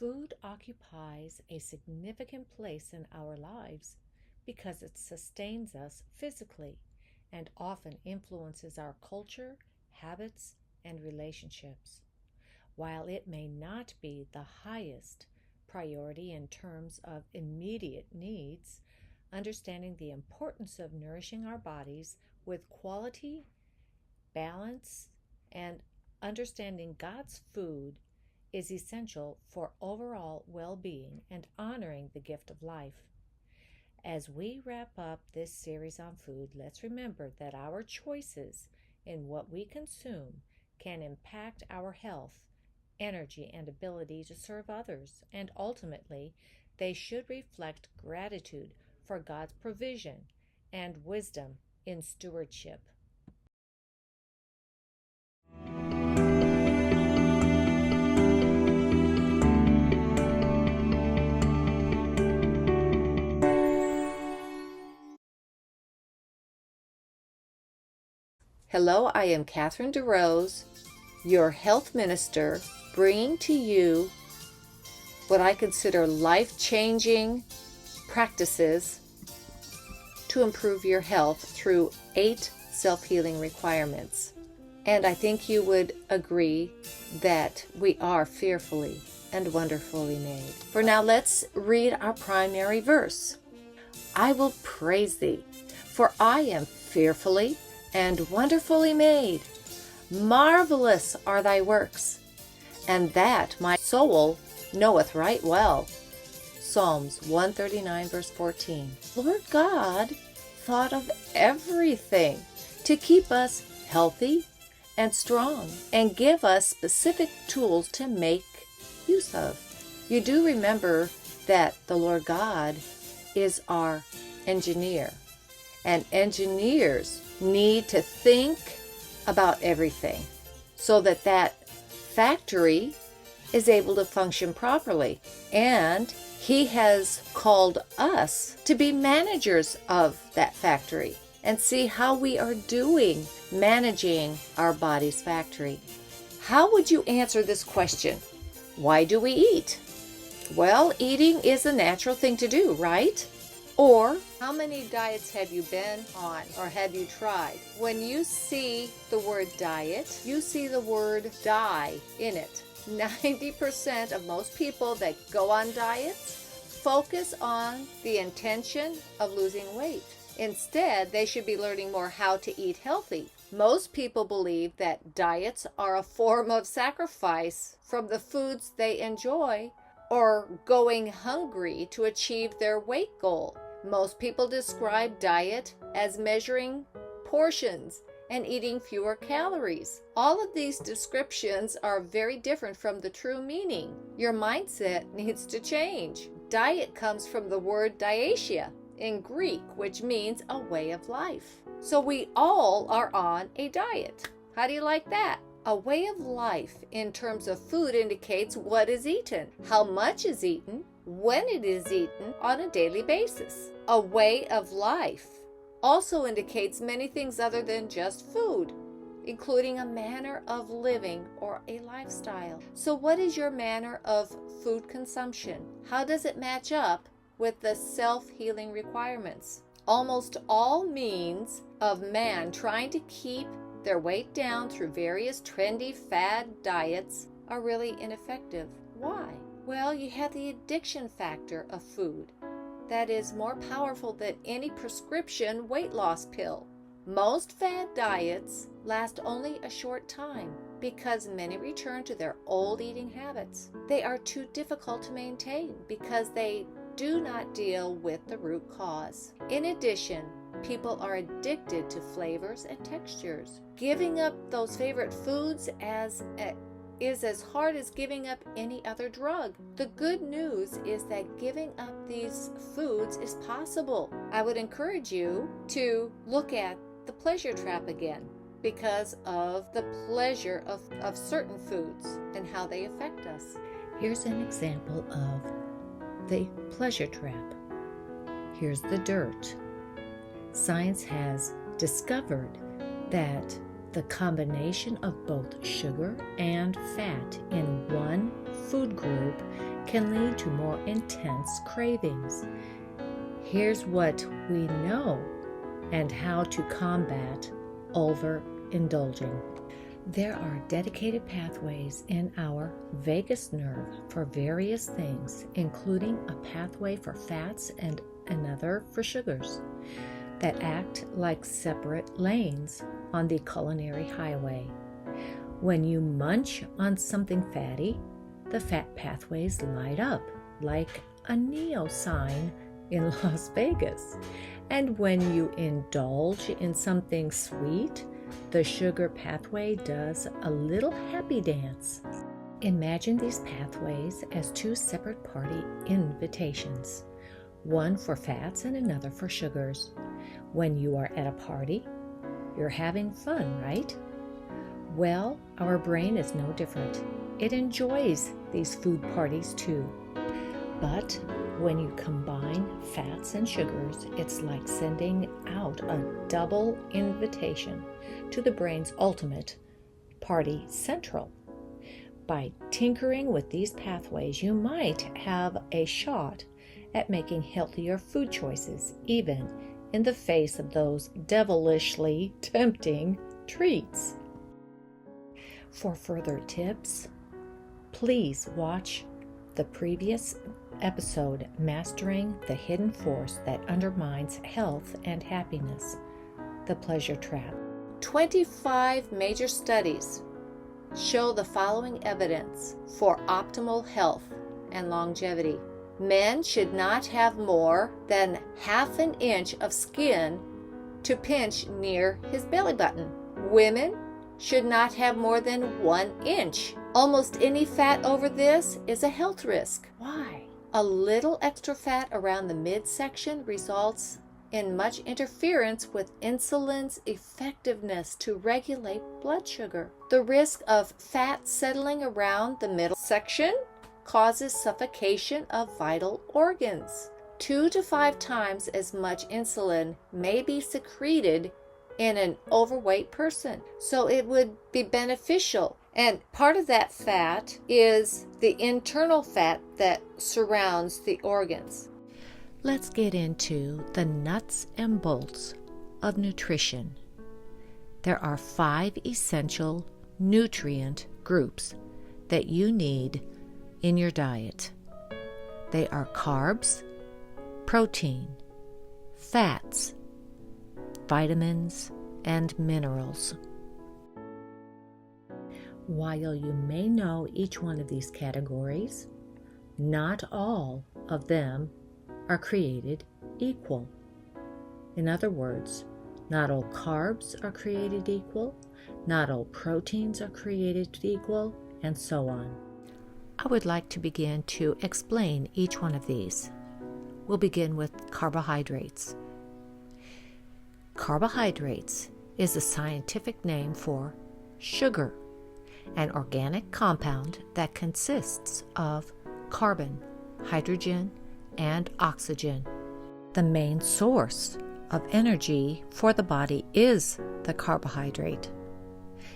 Food occupies a significant place in our lives because it sustains us physically and often influences our culture, habits, and relationships. While it may not be the highest priority in terms of immediate needs, understanding the importance of nourishing our bodies with quality, balance, and understanding God's food is essential for overall well-being and honoring the gift of life. As we wrap up this series on food, let's remember that our choices in what we consume can impact our health, energy, and ability to serve others, and ultimately, they should reflect gratitude for God's provision and wisdom in stewardship. Hello, I am Catherine DeRose, your health minister, bringing to you what I consider life-changing practices to improve your health through 8 self-healing requirements. And I think you would agree that we are fearfully and wonderfully made. For now, let's read our primary verse. I will praise thee, for I am fearfully and wonderfully made. Marvelous are thy works, and that my soul knoweth right well. Psalms 139 verse 14. Lord God thought of everything to keep us healthy and strong and give us specific tools to make use of. You do remember that the Lord God is our engineer, and engineers need to think about everything so that that factory is able to function properly. And He has called us to be managers of that factory and see how we are doing managing our body's factory. How would you answer this question? Why do we eat? Well, eating is a natural thing to do, right? Or, how many diets have you been on or have you tried? When you see the word diet, you see the word die in it. 90% of most people that go on diets focus on the intention of losing weight. Instead, they should be learning more how to eat healthy. Most people believe that diets are a form of sacrifice from the foods they enjoy or going hungry to achieve their weight goal. Most people describe diet as measuring portions and eating fewer calories. All of these descriptions are very different from the true meaning. Your mindset needs to change. Diet comes from the word Diatia in Greek, which means a way of life. So we all are on a diet. How do you like that? A way of life in terms of food indicates what is eaten, how much is eaten, when it is eaten on a daily basis. A way of life also indicates many things other than just food, including a manner of living or a lifestyle. So what is your manner of food consumption? How does it match up with the self-healing requirements? Almost all means of man trying to keep their weight down through various trendy fad diets are really ineffective. Why? Well, you have the addiction factor of food that is more powerful than any prescription weight loss pill. Most fad diets last only a short time because many return to their old eating habits. They are too difficult to maintain because they do not deal with the root cause. In addition, people are addicted to flavors and textures. Giving up those favorite foods is as hard as giving up any other drug. The good news is that giving up these foods is possible. I would encourage you to look at the pleasure trap again because of the pleasure of certain foods and how they affect us. Here's an example of the pleasure trap. Here's the dirt. Science has discovered that the combination of both sugar and fat in one food group can lead to more intense cravings. Here's what we know and how to combat overindulging. There are dedicated pathways in our vagus nerve for various things, including a pathway for fats and another for sugars, that act like separate lanes on the culinary highway. When you munch on something fatty, the fat pathways light up like a Neo sign in Las Vegas. And when you indulge in something sweet, the sugar pathway does a little happy dance. Imagine these pathways as two separate party invitations, one for fats and another for sugars. When you are at a party, you're having fun, right? Well, our brain is no different. It enjoys these food parties too. But when you combine fats and sugars, it's like sending out a double invitation to the brain's ultimate party central. By tinkering with these pathways, you might have a shot at making healthier food choices, even in the face of those devilishly tempting treats. For further tips, please watch the previous episode, Mastering the Hidden Force That Undermines Health and Happiness, The Pleasure Trap. 25 major studies show the following evidence for optimal health and longevity. Men should not have more than half an inch of skin to pinch near his belly button. Women should not have more than 1 inch. Almost any fat over this is a health risk. Why? A little extra fat around the midsection results in much interference with insulin's effectiveness to regulate blood sugar. The risk of fat settling around the middle section causes suffocation of vital organs. 2 to 5 times as much insulin may be secreted in an overweight person, so it would be beneficial. And part of that fat is the internal fat that surrounds the organs. Let's get into the nuts and bolts of nutrition. There are 5 essential nutrient groups that you need in your diet. They are carbs, protein, fats, vitamins, and minerals. While you may know each one of these categories, not all of them are created equal. In other words, not all carbs are created equal, not all proteins are created equal, and so on. I would like to begin to explain each one of these. We'll begin with carbohydrates. Carbohydrates is a scientific name for sugar, an organic compound that consists of carbon, hydrogen, and oxygen. The main source of energy for the body is the carbohydrate.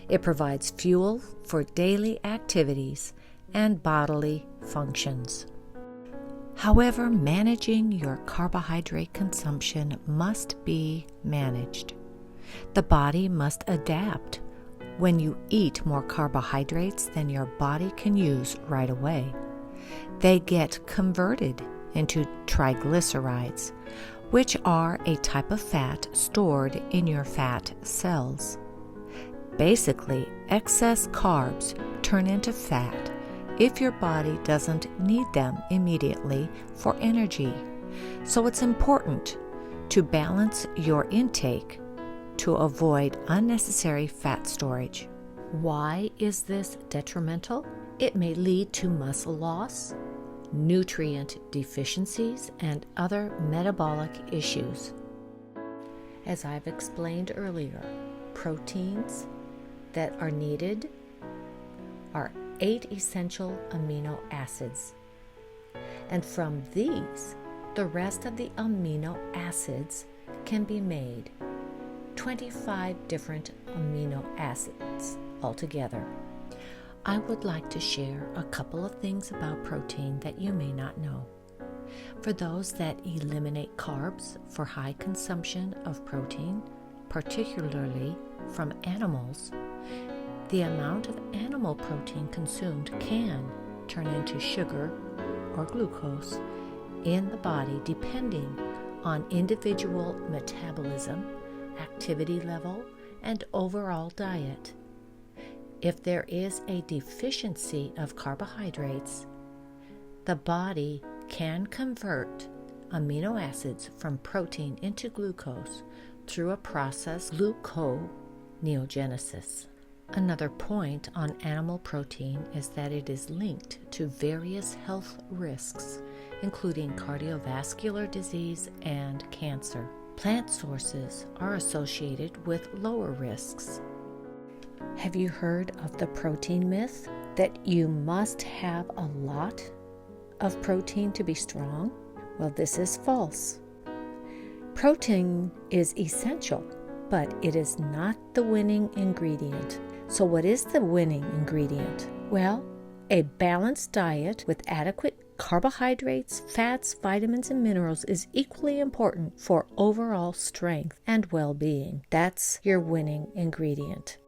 It provides fuel for daily activities and bodily functions. However, managing your carbohydrate consumption must be managed. The body must adapt when you eat more carbohydrates than your body can use right away. They get converted into triglycerides, which are a type of fat stored in your fat cells. Basically, excess carbs turn into fat if your body doesn't need them immediately for energy. So it's important to balance your intake to avoid unnecessary fat storage. Why is this detrimental? It may lead to muscle loss, nutrient deficiencies, and other metabolic issues. As I've explained earlier, proteins that are needed are 8 essential amino acids. And from these, the rest of the amino acids can be made. 25 different amino acids altogether. I would like to share a couple of things about protein that you may not know. For those that eliminate carbs for high consumption of protein, particularly from animals, the amount of animal protein consumed can turn into sugar or glucose in the body depending on individual metabolism, activity level, and overall diet. If there is a deficiency of carbohydrates, the body can convert amino acids from protein into glucose through a process gluconeogenesis. Another point on animal protein is that it is linked to various health risks, including cardiovascular disease and cancer. Plant sources are associated with lower risks. Have you heard of the protein myth that you must have a lot of protein to be strong? Well, this is false. Protein is essential, but it is not the winning ingredient. So what is the winning ingredient? Well, a balanced diet with adequate carbohydrates, fats, vitamins, and minerals is equally important for overall strength and well-being. That's your winning ingredient.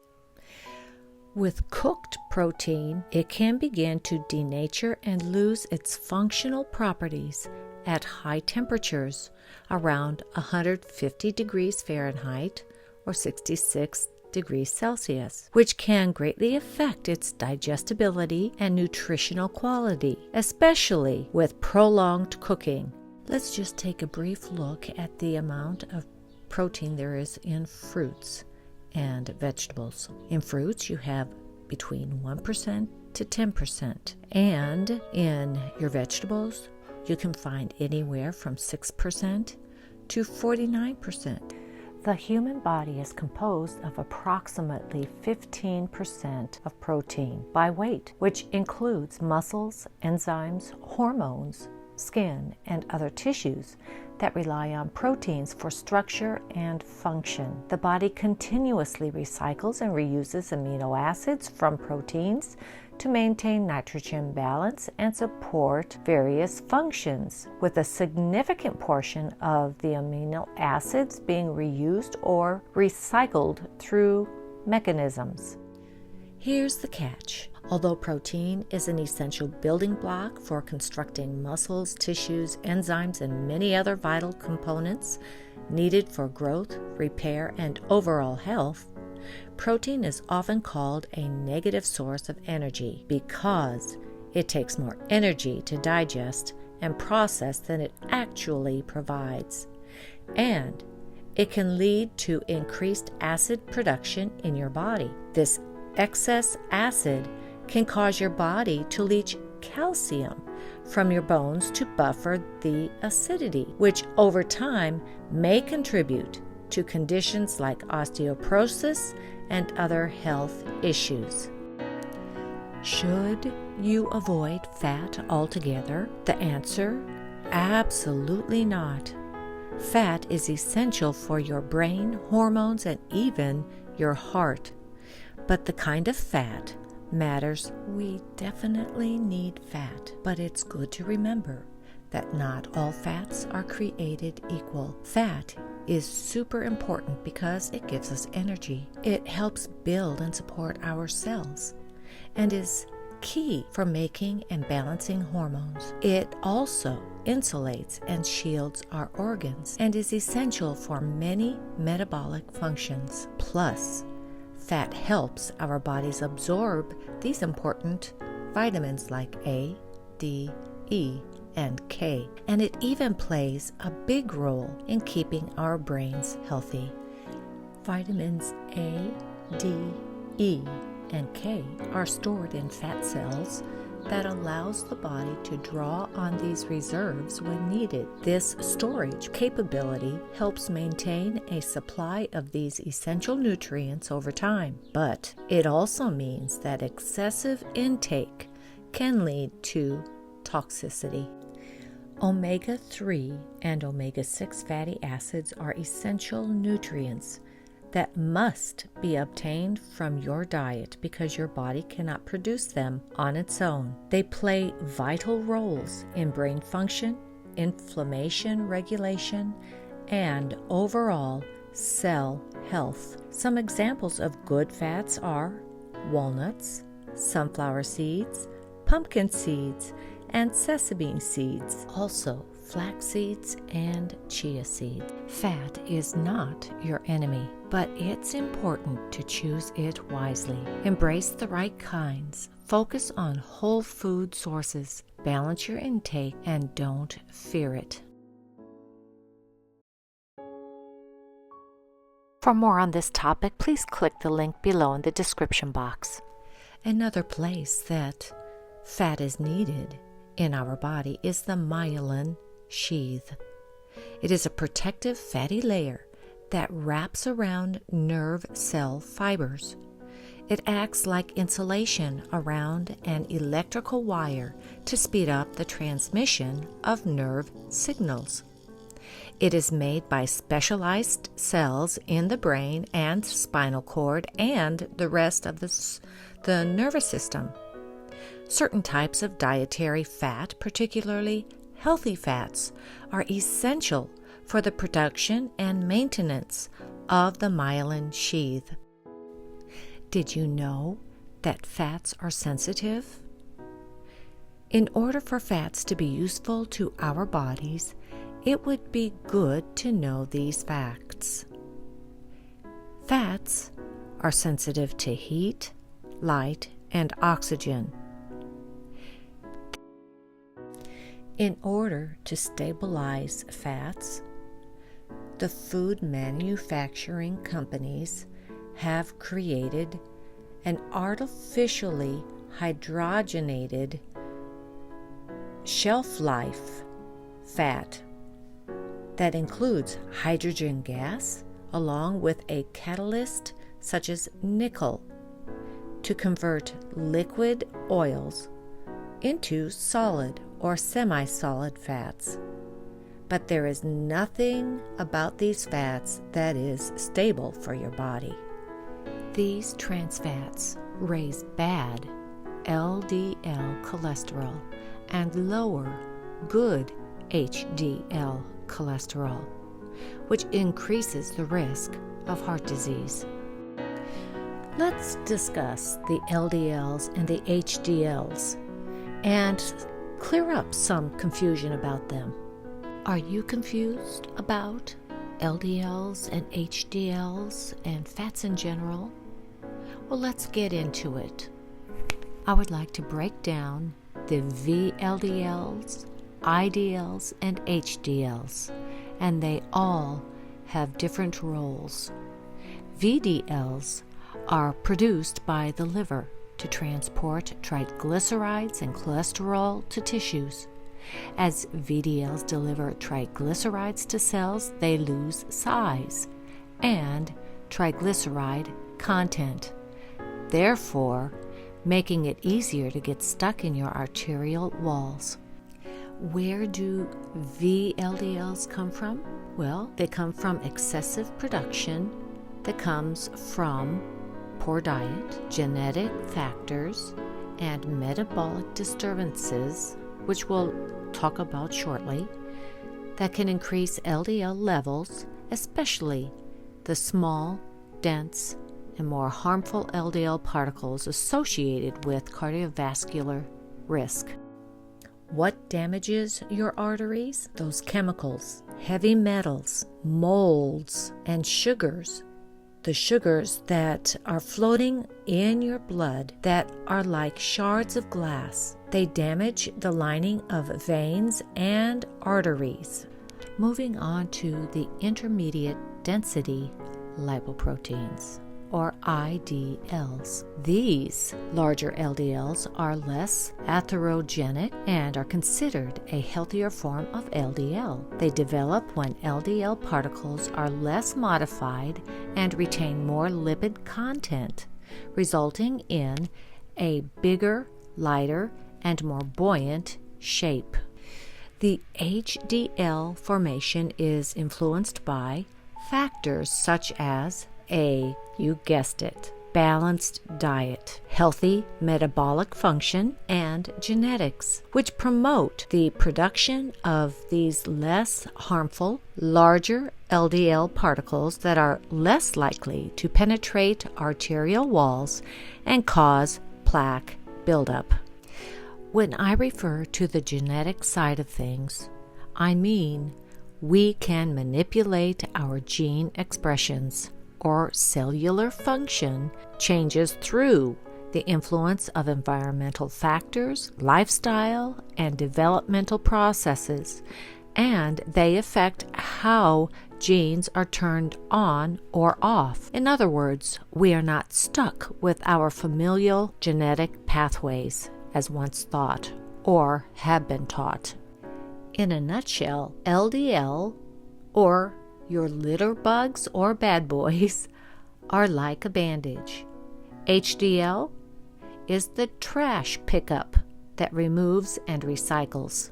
With cooked protein, it can begin to denature and lose its functional properties at high temperatures, around 150 degrees Fahrenheit or 66 degrees Celsius, which can greatly affect its digestibility and nutritional quality, especially with prolonged cooking. Let's just take a brief look at the amount of protein there is in fruits and vegetables. In fruits, you have between 1% to 10%, and in your vegetables, you can find anywhere from 6% to 49%. The human body is composed of approximately 15% of protein by weight, which includes muscles, enzymes, hormones, skin, and other tissues that rely on proteins for structure and function. The body continuously recycles and reuses amino acids from proteins to maintain nitrogen balance and support various functions, with a significant portion of the amino acids being reused or recycled through mechanisms. Here's the catch. Although protein is an essential building block for constructing muscles, tissues, enzymes, and many other vital components needed for growth, repair, and overall health, protein is often called a negative source of energy because it takes more energy to digest and process than it actually provides. And it can lead to increased acid production in your body. This excess acid can cause your body to leach calcium from your bones to buffer the acidity, which over time may contribute to conditions like osteoporosis and other health issues. Should you avoid fat altogether? The answer: absolutely not. Fat is essential for your brain, hormones, and even your heart. But the kind of fat matters. We definitely need fat, but it's good to remember that not all fats are created equal. Fat is super important because it gives us energy. It helps build and support our cells and is key for making and balancing hormones. It also insulates and shields our organs and is essential for many metabolic functions. Plus, fat helps our bodies absorb these important vitamins like A, D, E, and K, and it even plays a big role in keeping our brains healthy. Vitamins A, D, E, and K are stored in fat cells that allows the body to draw on these reserves when needed. This storage capability helps maintain a supply of these essential nutrients over time, but it also means that excessive intake can lead to toxicity. Omega-3 and omega-6 fatty acids are essential nutrients that must be obtained from your diet because your body cannot produce them on its own. They play vital roles in brain function, inflammation regulation, and overall cell health. Some examples of good fats are walnuts, sunflower seeds, pumpkin seeds, and sesame seeds. Also, flax seeds and chia seeds. Fat is not your enemy, but it's important to choose it wisely. Embrace the right kinds. Focus on whole food sources. Balance your intake and don't fear it. For more on this topic, please click the link below in the description box. Another place that fat is needed in our body is the myelin sheath. It is a protective fatty layer that wraps around nerve cell fibers. It acts like insulation around an electrical wire to speed up the transmission of nerve signals. It is made by specialized cells in the brain and spinal cord and the rest of the nervous system. Certain types of dietary fat, particularly healthy fats, are essential for the production and maintenance of the myelin sheath. Did you know that fats are sensitive? In order for fats to be useful to our bodies, it would be good to know these facts. Fats are sensitive to heat, light, and oxygen. In order to stabilize fats, the food manufacturing companies have created an artificially hydrogenated shelf life fat that includes hydrogen gas along with a catalyst such as nickel to convert liquid oils into solid or semi-solid fats. But there is nothing about these fats that is stable for your body. These trans fats raise bad LDL cholesterol and lower good HDL cholesterol, which increases the risk of heart disease. Let's discuss the LDLs and the HDLs and clear up some confusion about them. Are you confused about LDLs and HDLs and fats in general? Well, let's get into it. I would like to break down the VLDLs, IDLs, and HDLs, and they all have different roles. VDLs are produced by the liver to transport triglycerides and cholesterol to tissues. As VDLs deliver triglycerides to cells, they lose size and triglyceride content, therefore making it easier to get stuck in your arterial walls. Where do VLDLs come from? Well, they come from excessive production that comes from poor diet, genetic factors, and metabolic disturbances, which we'll talk about shortly, that can increase LDL levels, especially the small, dense, and more harmful LDL particles associated with cardiovascular risk. What damages your arteries? Those chemicals, heavy metals, molds, and sugars. The sugars that are floating in your blood that are like shards of glass. They damage the lining of veins and arteries. Moving on to the intermediate density lipoproteins, or IDLs. These larger LDLs are less atherogenic and are considered a healthier form of LDL. They develop when LDL particles are less modified and retain more lipid content, resulting in a bigger, lighter, and more buoyant shape. The HDL formation is influenced by factors such as you guessed it, balanced diet, healthy metabolic function, and genetics, which promote the production of these less harmful, larger LDL particles that are less likely to penetrate arterial walls and cause plaque buildup. When I refer to the genetic side of things, I mean we can manipulate our gene expressions or cellular function changes through the influence of environmental factors, lifestyle, and developmental processes, and they affect how genes are turned on or off. In other words, we are not stuck with our familial genetic pathways as once thought or have been taught. In a nutshell, LDL, or your litter bugs or bad boys, are like a bandage. HDL is the trash pickup that removes and recycles.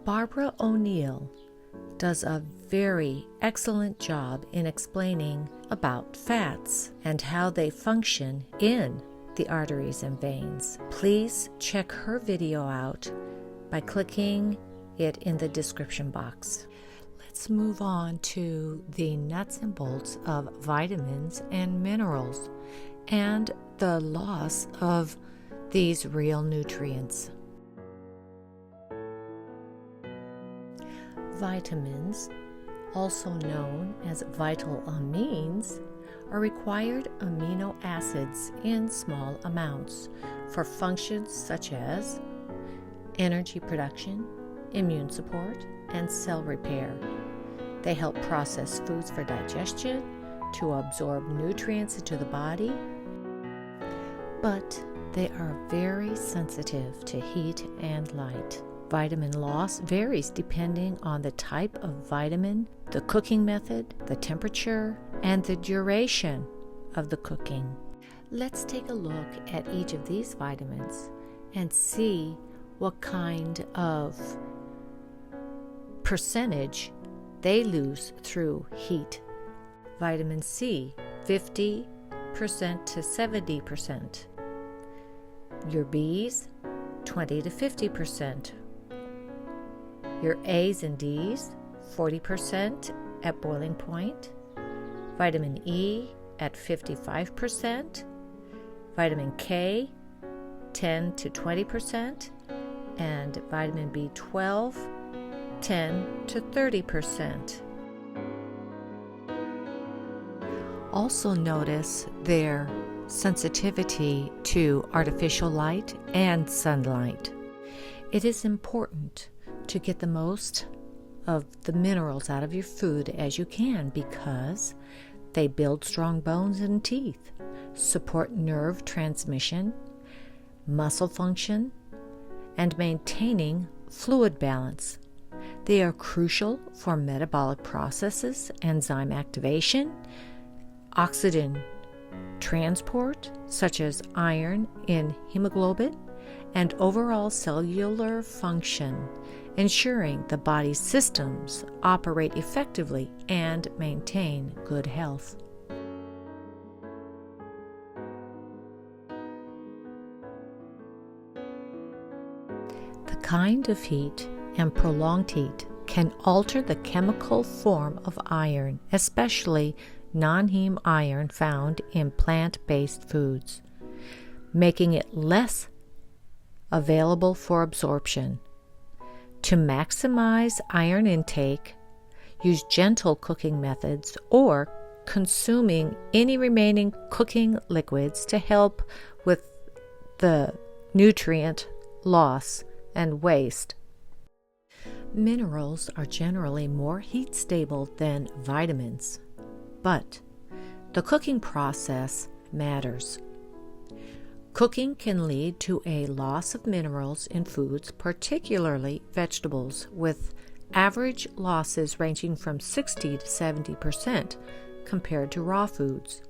Barbara O'Neill does a very excellent job in explaining about fats and how they function in the arteries and veins. Please check her video out by clicking it in the description box. Let's move on to the nuts and bolts of vitamins and minerals and the loss of these real nutrients. Vitamins, also known as vital amines, are required amino acids in small amounts for functions such as energy production, immune support, and cell repair. They help process foods for digestion, to absorb nutrients into the body, but they are very sensitive to heat and light. Vitamin loss varies depending on the type of vitamin, the cooking method, the temperature, and the duration of the cooking. Let's take a look at each of these vitamins and see what kind of percentage they lose through heat. Vitamin C, 50% to 70%. Your B's, 20 to 50%. Your A's and D's, 40% at boiling point. Vitamin E at 55%. Vitamin K, 10 to 20%. And vitamin B12, 10 to 30%. Also notice their sensitivity to artificial light and sunlight. It is important to get the most of the minerals out of your food as you can because they build strong bones and teeth, support nerve transmission, muscle function, and maintaining fluid balance. They are crucial for metabolic processes, enzyme activation, oxygen transport, such as iron in hemoglobin, and overall cellular function, ensuring the body's systems operate effectively and maintain good health. The kind of heat and prolonged heat can alter the chemical form of iron, especially non-heme iron found in plant-based foods, making it less available for absorption. To maximize iron intake, use gentle cooking methods or consuming any remaining cooking liquids to help with the nutrient loss and waste. Minerals are generally more heat stable than vitamins, but the cooking process matters. Cooking can lead to a loss of minerals in foods, particularly vegetables, with average losses ranging from 60 to 70% compared to raw foods.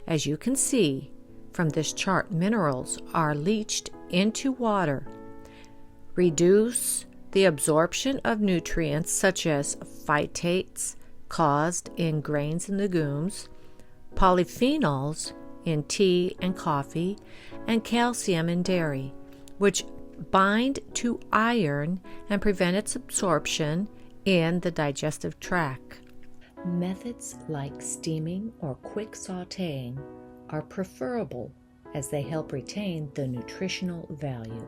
As you can see from this chart, minerals are leached into water, reduce the absorption of nutrients such as phytates, caused in grains and legumes, polyphenols in tea and coffee, and calcium in dairy, which bind to iron and prevent its absorption in the digestive tract. Methods like steaming or quick sautéing are preferable as they help retain the nutritional value.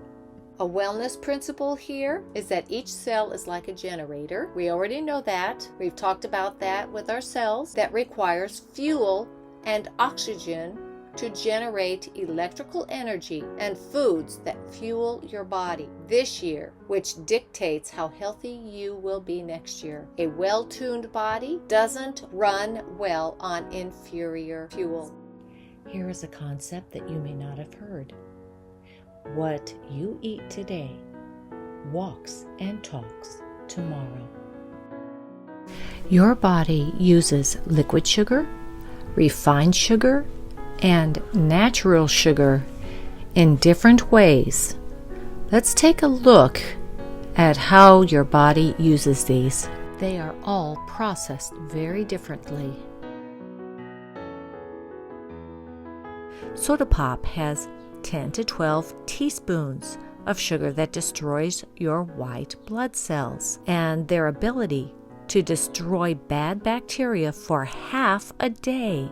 A wellness principle here is that each cell is like a generator. We already know that. We've talked about that with our cells. That requires fuel and oxygen to generate electrical energy and foods that fuel your body this year, which dictates how healthy you will be next year. A well-tuned body doesn't run well on inferior fuel. Here is a concept that you may not have heard. What you eat today walks and talks tomorrow. Your body uses liquid sugar, refined sugar, and natural sugar in different ways. Let's take a look at how your body uses these. They are all processed very differently. Soda pop has 10 to 12 teaspoons of sugar that destroys your white blood cells, and their ability to destroy bad bacteria for half a day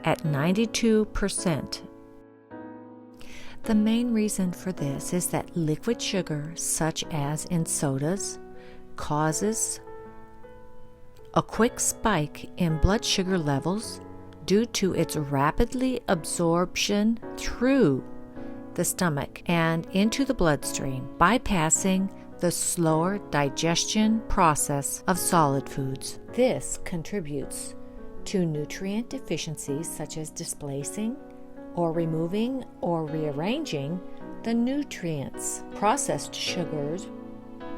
at 92%. The main reason for this is that liquid sugar, such as in sodas, causes a quick spike in blood sugar levels due to its rapidly absorption through the stomach and into the bloodstream, bypassing the slower digestion process of solid foods. This contributes to nutrient deficiencies such as displacing or removing or rearranging the nutrients. Processed sugars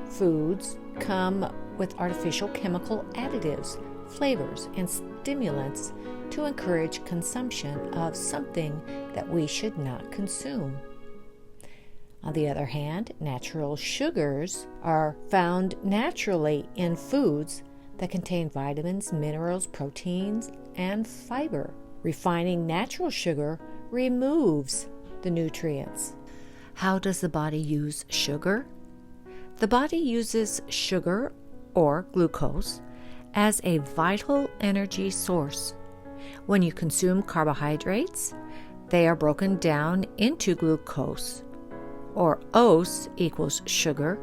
foods come with artificial chemical additives, flavors, and stimulants to encourage consumption of something that we should not consume. On the other hand, natural sugars are found naturally in foods that contain vitamins, minerals, proteins, and fiber. Refining natural sugar removes the nutrients. How does the body use sugar? The body uses sugar or glucose as a vital energy source. When you consume carbohydrates, they are broken down into glucose, or OS equals sugar,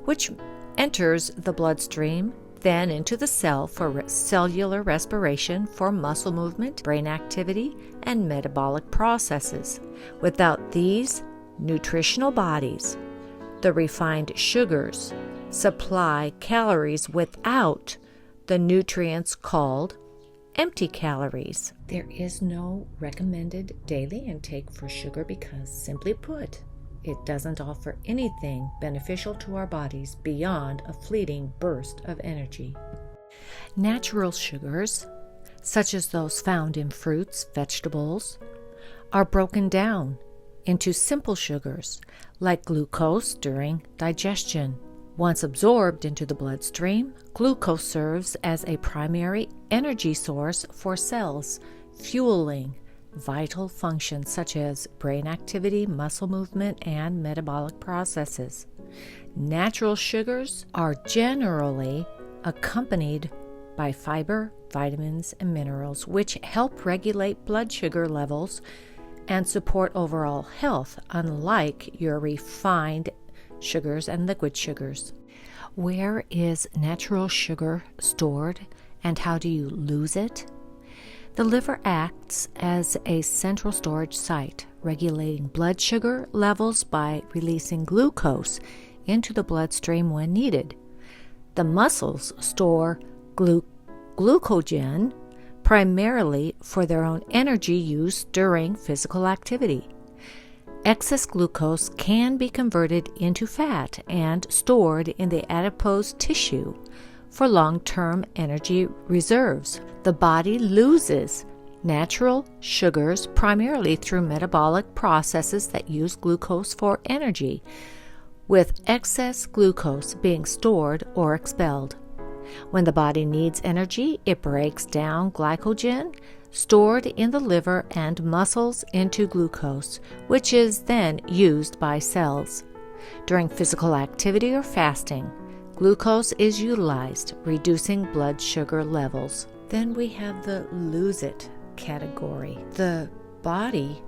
which enters the bloodstream, then into the cell for cellular respiration, for muscle movement, brain activity, and metabolic processes. Without these nutritional bodies, the refined sugars supply calories without the nutrients called empty calories. There is no recommended daily intake for sugar because, simply put, it doesn't offer anything beneficial to our bodies beyond a fleeting burst of energy. Natural sugars, such as those found in fruits, vegetables, are broken down into simple sugars like glucose during digestion. Once absorbed into the bloodstream, glucose serves as a primary energy source for cells, fueling vital functions such as brain activity, muscle movement, and metabolic processes. Natural sugars are generally accompanied by fiber, vitamins, and minerals, which help regulate blood sugar levels and support overall health, unlike your refined sugars and liquid sugars. Where is natural sugar stored, and how do you lose it? The liver acts as a central storage site, regulating blood sugar levels by releasing glucose into the bloodstream when needed. The muscles store glucogen primarily for their own energy use during physical activity. Excess glucose can be converted into fat and stored in the adipose tissue for long-term energy reserves. The body loses natural sugars primarily through metabolic processes that use glucose for energy, with excess glucose being stored or expelled. When the body needs energy, it breaks down glycogen stored in the liver and muscles into glucose, which is then used by cells. During physical activity or fasting, glucose is utilized, reducing blood sugar levels. Then we have the lose it category. The body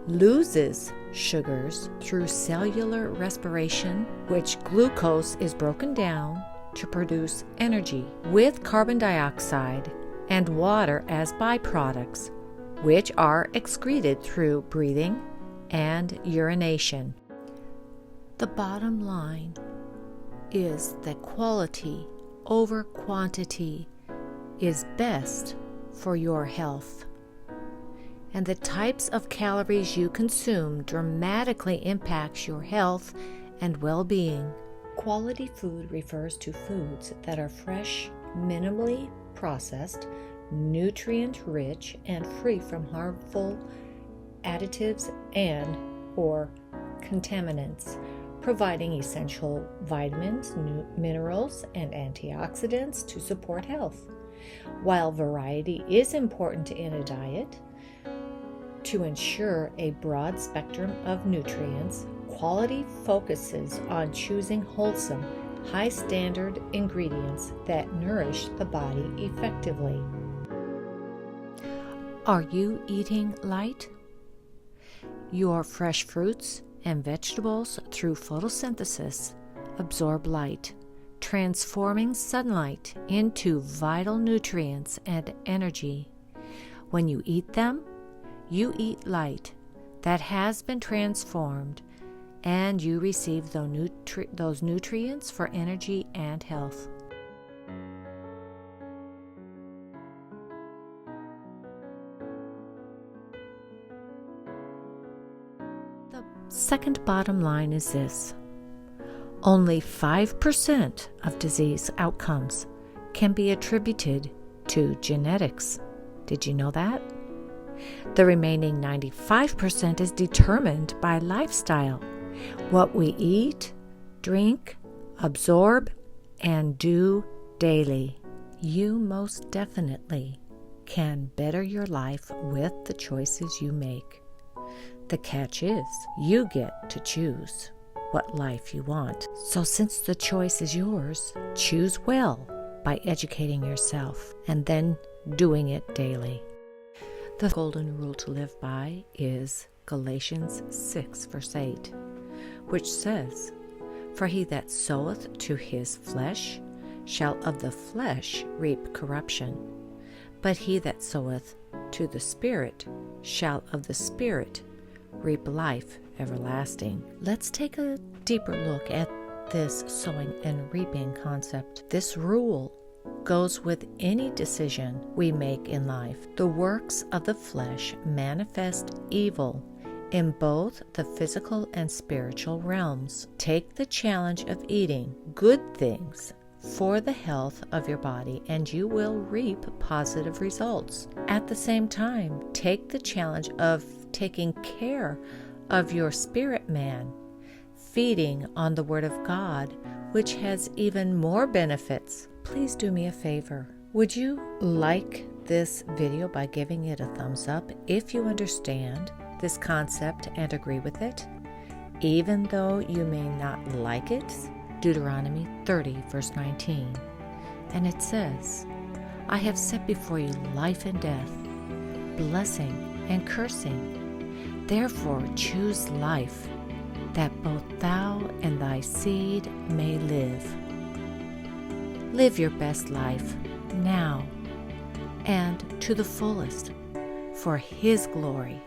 loses sugars through cellular respiration, which glucose is broken down to produce energy, with carbon dioxide and water as byproducts, which are excreted through breathing and urination. The bottom line is that quality over quantity is best for your health. And the types of calories you consume dramatically impacts your health and well-being. Quality food refers to foods that are fresh, minimally processed, nutrient-rich, and free from harmful additives and or contaminants, providing essential vitamins, minerals, and antioxidants to support health. While variety is important in a diet to ensure a broad spectrum of nutrients, quality focuses on choosing wholesome, high-standard ingredients that nourish the body effectively. Are you eating light? Your fresh fruits and vegetables, through photosynthesis, absorb light, transforming sunlight into vital nutrients and energy. When you eat them, you eat light that has been transformed, and you receive those nutrients for energy and health. The second bottom line is this: only 5% of disease outcomes can be attributed to genetics. Did you know that? The remaining 95% is determined by lifestyle, what we eat, drink, absorb, and do daily. You most definitely can better your life with the choices you make. The catch is, you get to choose what life you want. So since the choice is yours, choose well by educating yourself and then doing it daily. The golden rule to live by is Galatians 6, verse 8, which says, "For he that soweth to his flesh shall of the flesh reap corruption, but he that soweth to the Spirit shall of the Spirit reap life everlasting." Let's take a deeper look at this sowing and reaping concept. This rule goes with any decision we make in life. The works of the flesh manifest evil in both the physical and spiritual realms. Take the challenge of eating good things for the health of your body, and you will reap positive results. At the same time, take the challenge of taking care of your spirit man, feeding on the Word of God, which has even more benefits. Please do me a favor. Would you like this video by giving it a thumbs up if you understand this concept and agree with it, even though you may not like it? Deuteronomy 30, verse 19. And it says, "I have set before you life and death, blessing and cursing. Therefore choose life, that both thou and thy seed may live." Live your best life now and to the fullest for His glory.